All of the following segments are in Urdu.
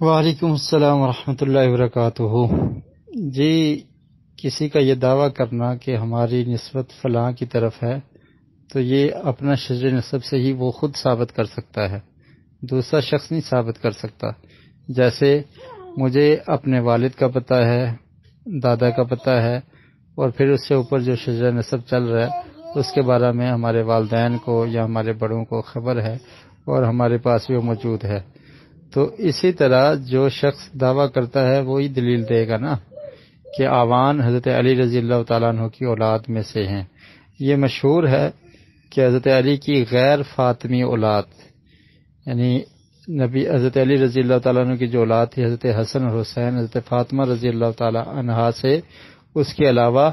وعلیکم السلام ورحمۃ اللہ وبرکاتہ۔ جی، کسی کا یہ دعویٰ کرنا کہ ہماری نسبت فلاں کی طرف ہے تو یہ اپنا شجر نسب سے ہی وہ خود ثابت کر سکتا ہے، دوسرا شخص نہیں ثابت کر سکتا۔ جیسے مجھے اپنے والد کا پتہ ہے، دادا کا پتہ ہے، اور پھر اس سے اوپر جو شجر نسب چل رہا ہے اس کے بارے میں ہمارے والدین کو یا ہمارے بڑوں کو خبر ہے اور ہمارے پاس بھی وہ موجود ہے۔ تو اسی طرح جو شخص دعویٰ کرتا ہے وہی دلیل دے گا نا کہ آوان حضرت علی رضی اللہ تعالیٰ عنہ کی اولاد میں سے ہیں۔ یہ مشہور ہے کہ حضرت علی کی غیر فاطمی اولاد، یعنی نبی حضرت علی رضی اللہ تعالیٰ عنہ کی جو اولاد تھی، حضرت حسن اور حسین، حضرت فاطمہ رضی اللہ تعالیٰ عنہا سے اس کے علاوہ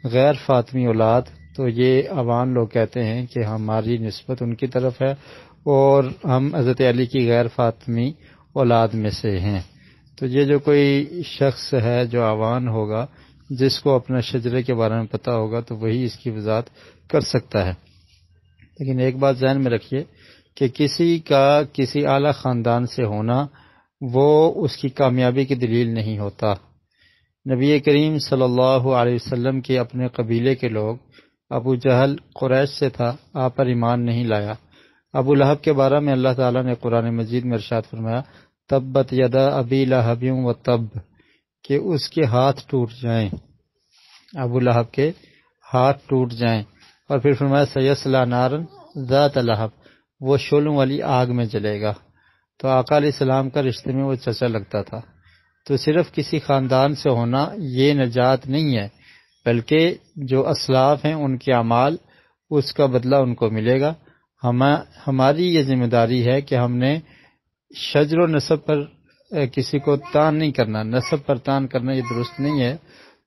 غیر فاطمی اولاد، تو یہ عوام لوگ کہتے ہیں کہ ہماری نسبت ان کی طرف ہے اور ہم حضرت علی کی غیر فاطمی اولاد میں سے ہیں۔ تو یہ جو کوئی شخص ہے جو عوام ہوگا، جس کو اپنا شجرے کے بارے میں پتہ ہوگا، تو وہی اس کی وضاحت کر سکتا ہے۔ لیکن ایک بات ذہن میں رکھیے کہ کسی کا کسی اعلیٰ خاندان سے ہونا وہ اس کی کامیابی کی دلیل نہیں ہوتا۔ نبی کریم صلی اللہ علیہ وسلم کے اپنے قبیلے کے لوگ، ابو جہل قریش سے تھا، آپ پر ایمان نہیں لایا۔ ابو لہب کے بارے میں اللہ تعالیٰ نے قرآن مجید میں ارشاد فرمایا، تبت یدا ابی لہب و تب، کہ اس کے ہاتھ ٹوٹ جائیں، ابو لہب کے ہاتھ ٹوٹ جائیں، اور پھر فرمایا سیصلی نارا ذات لہب، وہ شعلوں والی آگ میں جلے گا۔ تو آقا علیہ السلام کا رشتے میں وہ چچا لگتا تھا۔ تو صرف کسی خاندان سے ہونا یہ نجات نہیں ہے، بلکہ جو اسلاف ہیں ان کے اعمال، اس کا بدلہ ان کو ملے گا۔ ہماری یہ ذمہ داری ہے کہ ہم نے شجر و نسب پر کسی کو تان نہیں کرنا، نسب پر تان کرنا یہ درست نہیں ہے۔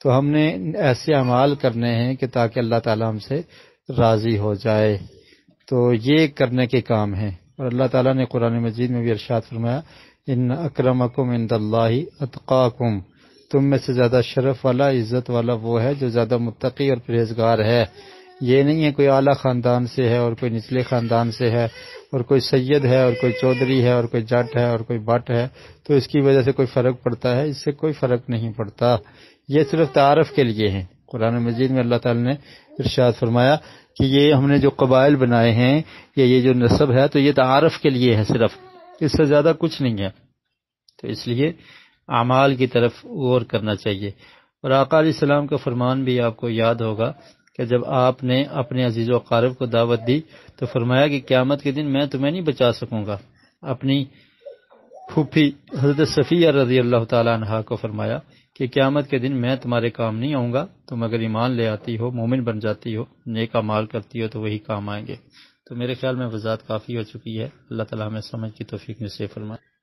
تو ہم نے ایسے اعمال کرنے ہیں کہ تاکہ اللہ تعالیٰ ہم سے راضی ہو جائے، تو یہ کرنے کے کام ہیں۔ اور اللہ تعالیٰ نے قرآن مجید میں بھی ارشاد فرمایا، ان اکرمکم عند اللہ اتقاکم، تم میں سے زیادہ شرف والا، عزت والا وہ ہے جو زیادہ متقی اور پرہیزگار ہے۔ یہ نہیں ہے کوئی اعلیٰ خاندان سے ہے اور کوئی نچلے خاندان سے ہے، اور کوئی سید ہے اور کوئی چودھری ہے اور کوئی جٹ ہے اور کوئی بٹ ہے تو اس کی وجہ سے کوئی فرق پڑتا ہے، اس سے کوئی فرق نہیں پڑتا۔ یہ صرف تعارف کے لیے ہیں۔ قرآن مجید میں اللہ تعالی نے ارشاد فرمایا کہ یہ ہم نے جو قبائل بنائے ہیں یا یہ جو نسب ہے تو یہ تعارف کے لیے ہے، صرف اس سے زیادہ کچھ نہیں ہے۔ تو اس لیے اعمال کی طرف غور کرنا چاہیے۔ اور آقا علیہ السلام کا فرمان بھی آپ کو یاد ہوگا کہ جب آپ نے اپنے عزیز و اقارب کو دعوت دی تو فرمایا کہ قیامت کے دن میں تمہیں نہیں بچا سکوں گا۔ اپنی پھوپھی حضرت صفیہ رضی اللہ تعالی عنہا کو فرمایا کہ قیامت کے دن میں تمہارے کام نہیں آؤں گا، تم اگر ایمان لے آتی ہو، مومن بن جاتی ہو، نیک اعمال کرتی ہو تو وہی کام آئیں گے۔ تو میرے خیال میں وضاحت کافی ہو چکی ہے۔ اللہ تعالی ہمیں سمجھ کی توفیق نصیب فرمائے۔